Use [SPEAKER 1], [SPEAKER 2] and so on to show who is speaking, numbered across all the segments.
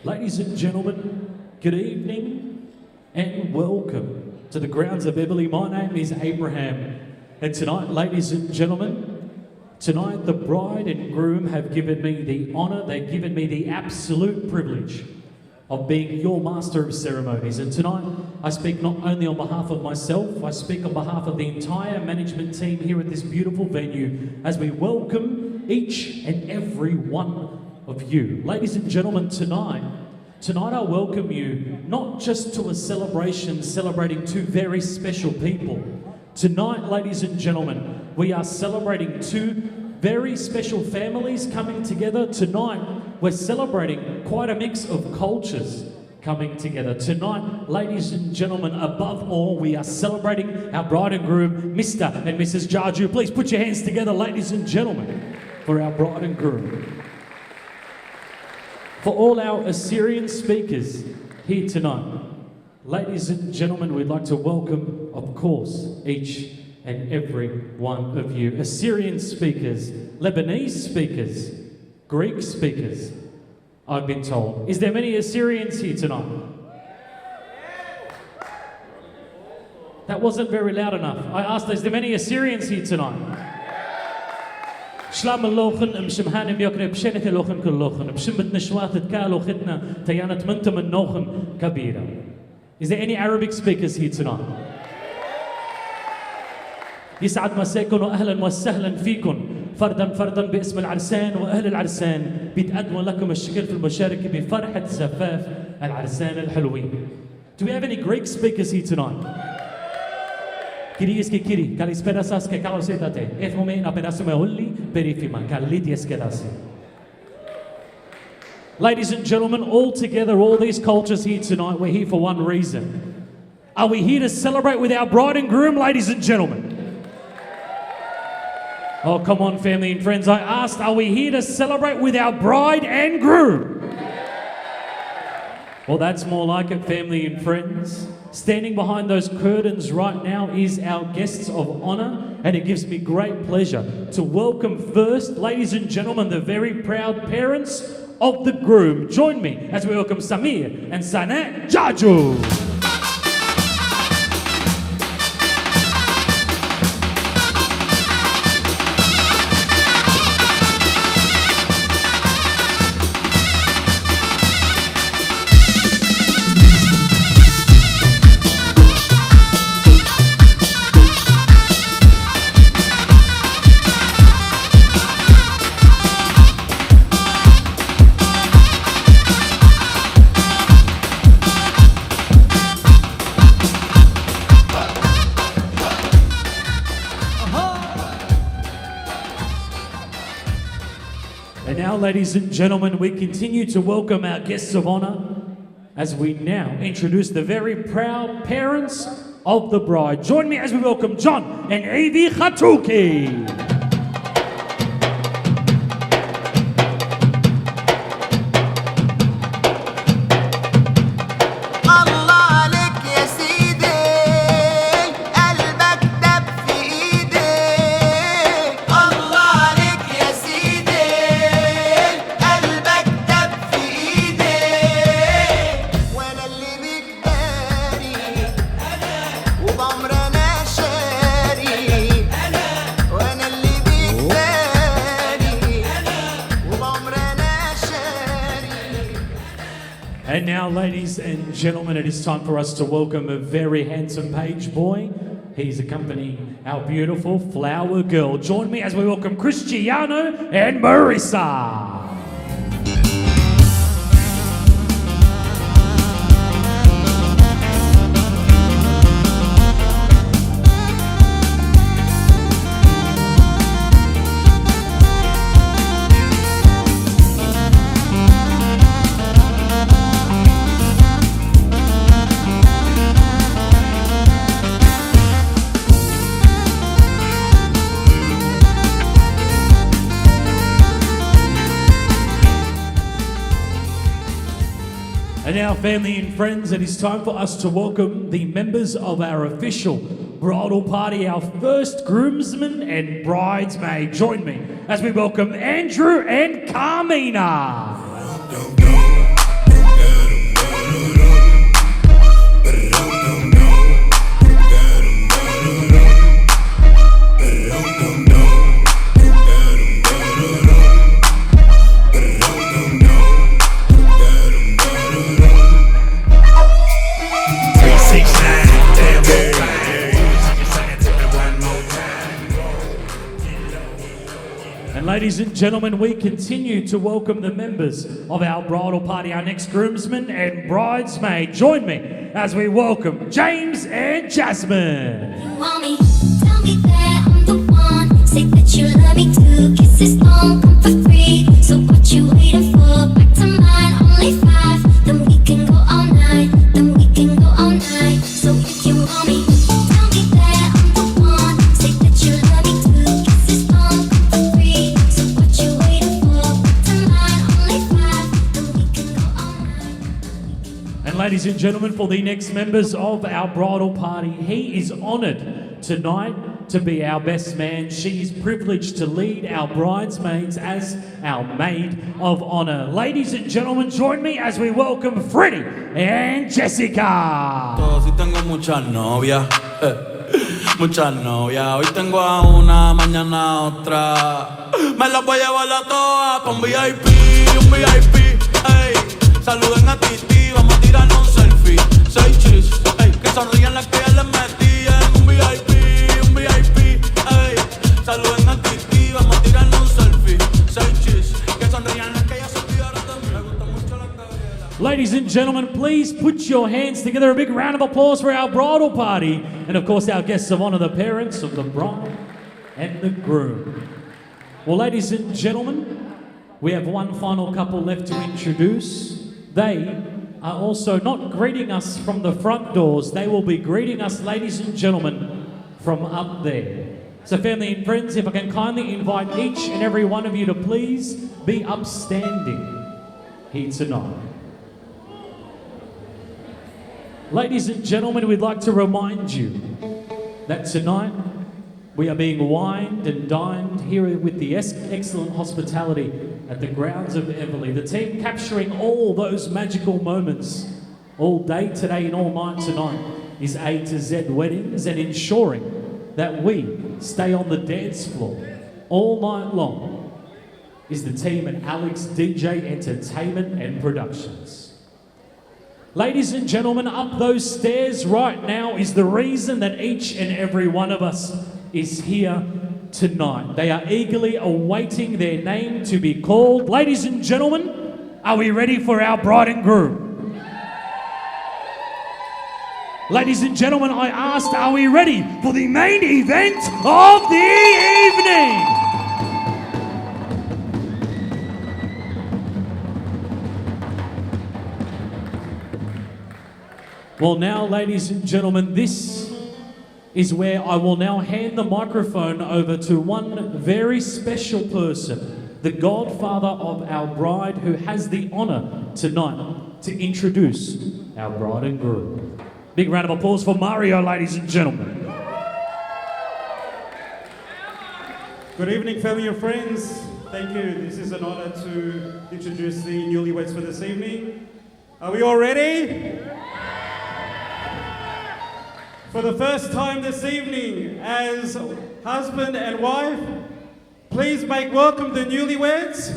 [SPEAKER 1] Ladies and gentlemen, good evening and welcome to the grounds of Everly. My name is Abraham, and tonight, ladies and gentlemen, tonight the bride and groom have given me the honour, they've given me the absolute privilege of being your master of ceremonies. And tonight I speak not only on behalf of myself, I speak on behalf of the entire management team here at this beautiful venue as we welcome each and every one of you. Ladies and gentlemen, tonight I welcome you not just to a celebration celebrating two very special people. Tonight, ladies and gentlemen, we are celebrating two very special families coming together. Tonight, we're celebrating quite a mix of cultures coming together. Tonight, ladies and gentlemen, above all, we are celebrating our bride and groom, Mr. and Mrs. Jaju. Please put your hands together, ladies and gentlemen, for our bride and groom. For all our Assyrian speakers here tonight, ladies and gentlemen, we'd like to welcome, of course, each and every one of you. Assyrian speakers, Lebanese speakers, Greek speakers, I've been told. Is there many Assyrians here tonight? That wasn't very loud enough. I asked, is there many Assyrians here tonight? شلام اللوخن مشمهان ميوكن بشنك اللوخن كل لوخن بشمت نشوات تكالو ختنا تيانت منتم النوخن كبيرة. Is there any Arabic speakers here tonight? يسعد مساكن واهلا وسهلا فيكم فردا باسم العرسان واهل العرسان بيتقدم لكم الشكر في المشاركة بفرحة زفاف العرسان الحلوين. Do we have any Greek speakers here tonight? Κυρίες και κύριοι, καλησπέρα σας και καλώς ήρθατε. Εύχομαι να περάσουμε όλοι περίφημα. Καλή διασκέδαση. Ladies and gentlemen, all together, all these cultures here tonight, we're here for one reason. Are we here to celebrate with our bride and groom, ladies and gentlemen? Oh, come on, family and friends. I asked, are we here to celebrate with our bride and groom? Well, that's more like it, family and friends. Standing behind those curtains right now is our guests of honour, and it gives me great pleasure to welcome first, ladies and gentlemen, the very proud parents of the groom. Join me as we welcome Samir and Sanat Jaju. And now, ladies and gentlemen, we continue to welcome our guests of honour as we now introduce the very proud parents of the bride. Join me as we welcome John and Evie Khatouki. And now, ladies and gentlemen, it is time for us to welcome a very handsome page boy. He's accompanying our beautiful flower girl. Join me as we welcome Cristiano and Marissa. And now, family and friends, it is time for us to welcome the members of our official bridal party, our first groomsmen and bridesmaid. Join me as we welcome Andrew and Carmina. ladies and gentlemen, we continue to welcome the members of our bridal party, our next groomsmen and bridesmaid. Join me as we welcome James and Jasmine.
[SPEAKER 2] You want me? Tell me that I'm the one. Say that you love me too. Kisses don't come for free. So what you waiting for? Back to mine, only 5. Then we can go all night. Then we can go all night. So if you want me, tell me that I'm the one. Say that you love me too. Kisses don't come for free. So what you waiting for? Back to mine, only 5. Then we can go all night.
[SPEAKER 1] And ladies and gentlemen, for the next members of our bridal party, he is honoured tonight to be our best man. She is privileged to lead our bridesmaids as our maid of honour. Ladies and gentlemen, join me as we welcome Freddie and Jessica.
[SPEAKER 3] Si tengo muchas novias, muchas novias. Hoy tengo a una, mañana a otra. Me las voy a llevar a todas pa' un VIP, ey. Saluden a Titi, vamos a tirarnos un selfie. 6 chis, ey. Que sonrían las que ya les metí en un VIP, ey. Saluden a Titi, vamos a tirarnos un selfie. 6 chis, que sonrían las que ya se olvidaron de mí. Me gusta mucho la Gabriela.
[SPEAKER 1] Ladies and gentlemen, please put your hands together. A big round of applause for our bridal party. And of course, our guests of honour, the parents of the bride and the groom. Well, ladies and gentlemen, we have one final couple left to introduce. They are also not greeting us from the front doors. They will be greeting us, ladies and gentlemen, from up there. So family and friends, if I can kindly invite each and every one of you to please be upstanding here tonight. Ladies and gentlemen, we'd like to remind you that tonight we are being wined and dined here with the excellent hospitality at the grounds of Everleigh. The team capturing all those magical moments all day today and all night tonight is A to Z Weddings, and ensuring that we stay on the dance floor all night long is the team at Alex DJ Entertainment and Productions. Ladies and gentlemen, up those stairs right now is the reason that each and every one of us is here tonight. They are eagerly awaiting their name to be called. Ladies and gentlemen, are we ready for our bride and groom? Ladies and gentlemen, I asked, are we ready for the main event of the evening? Well, now, ladies and gentlemen, this is where I will now hand the microphone over to one very special person, the godfather of our bride, who has the honour tonight to introduce our bride and groom. Big round of applause for Mario, ladies and gentlemen.
[SPEAKER 4] Good evening, family and friends. Thank you. This is an honour to introduce the newlyweds for this evening. Are we all ready? For the first time this evening, as husband and wife, please make welcome the newlyweds,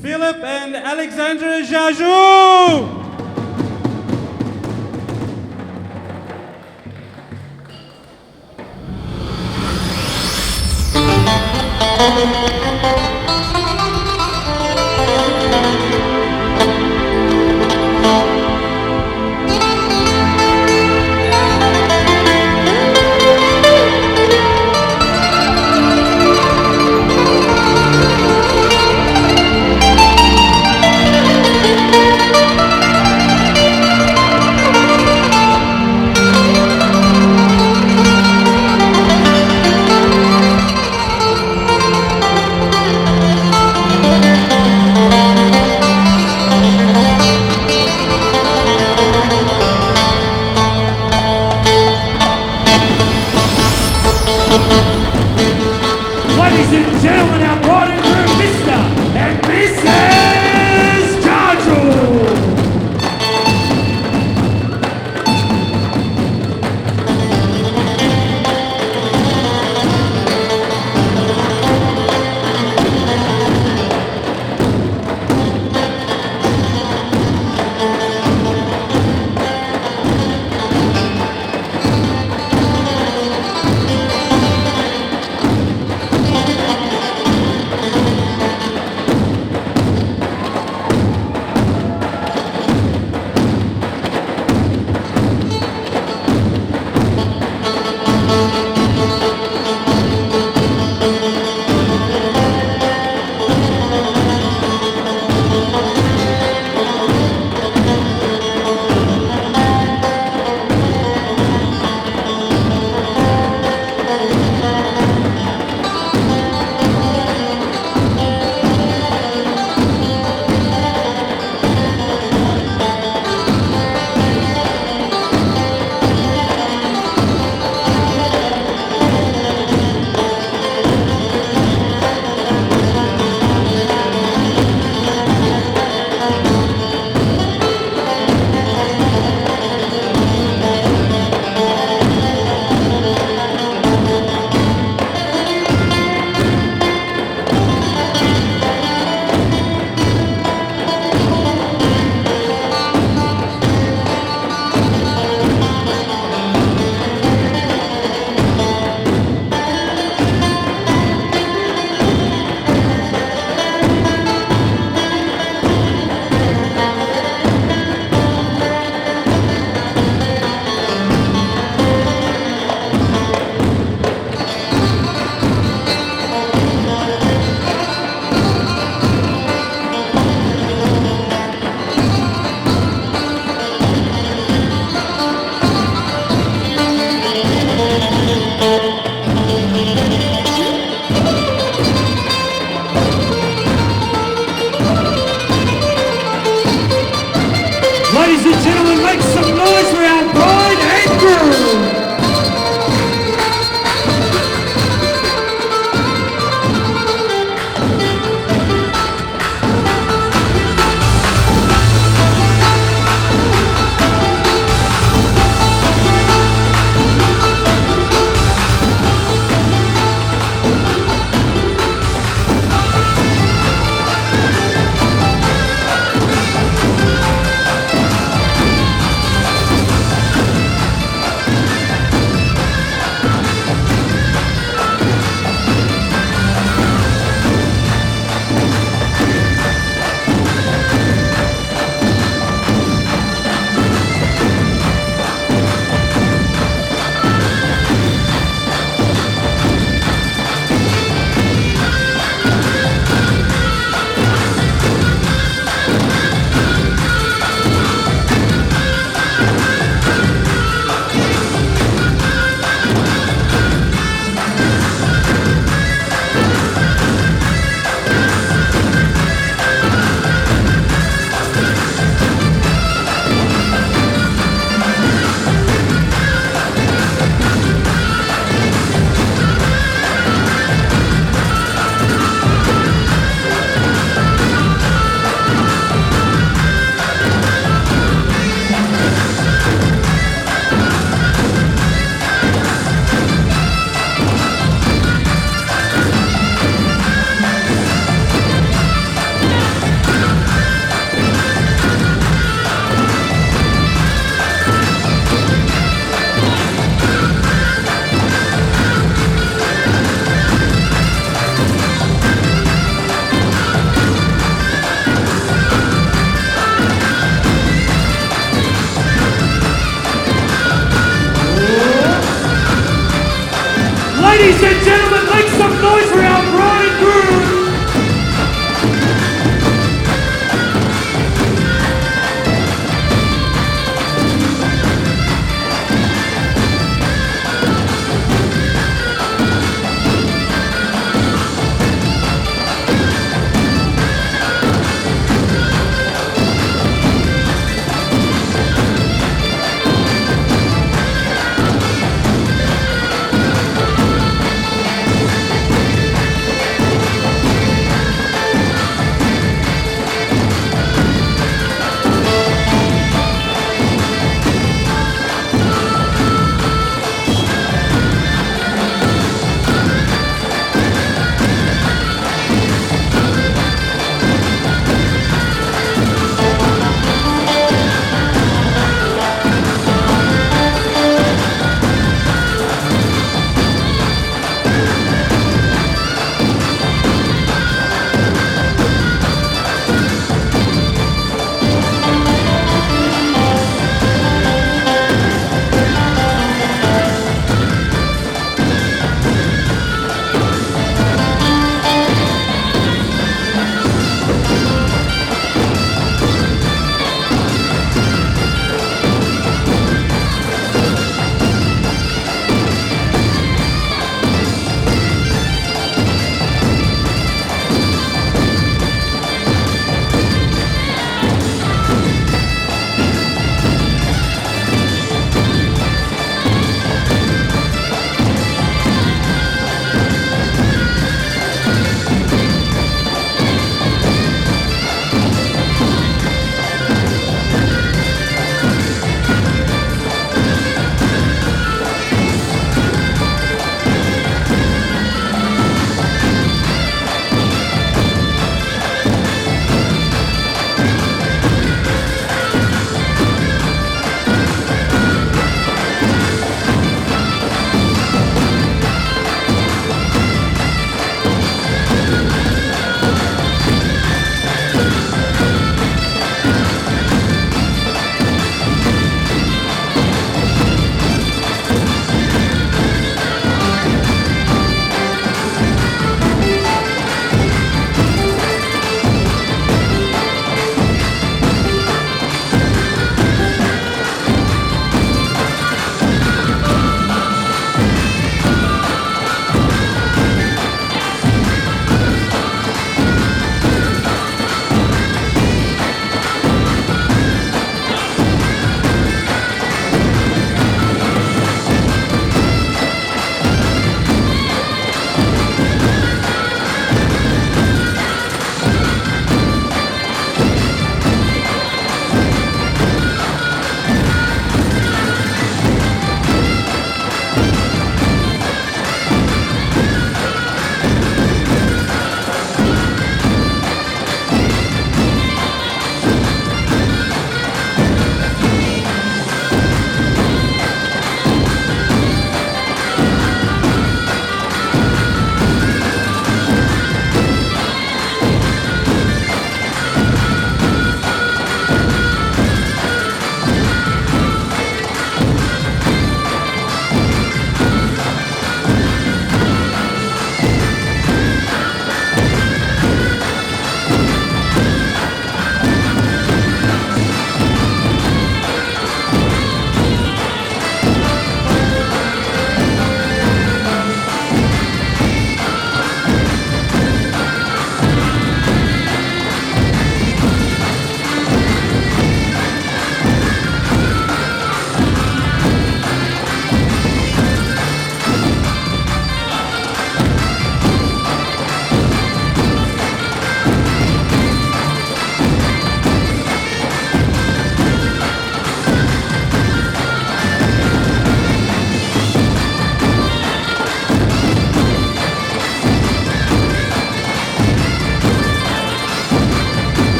[SPEAKER 4] Philip and Alexandra Jajou.
[SPEAKER 1] Ladies and gentlemen, make some noise for our bride.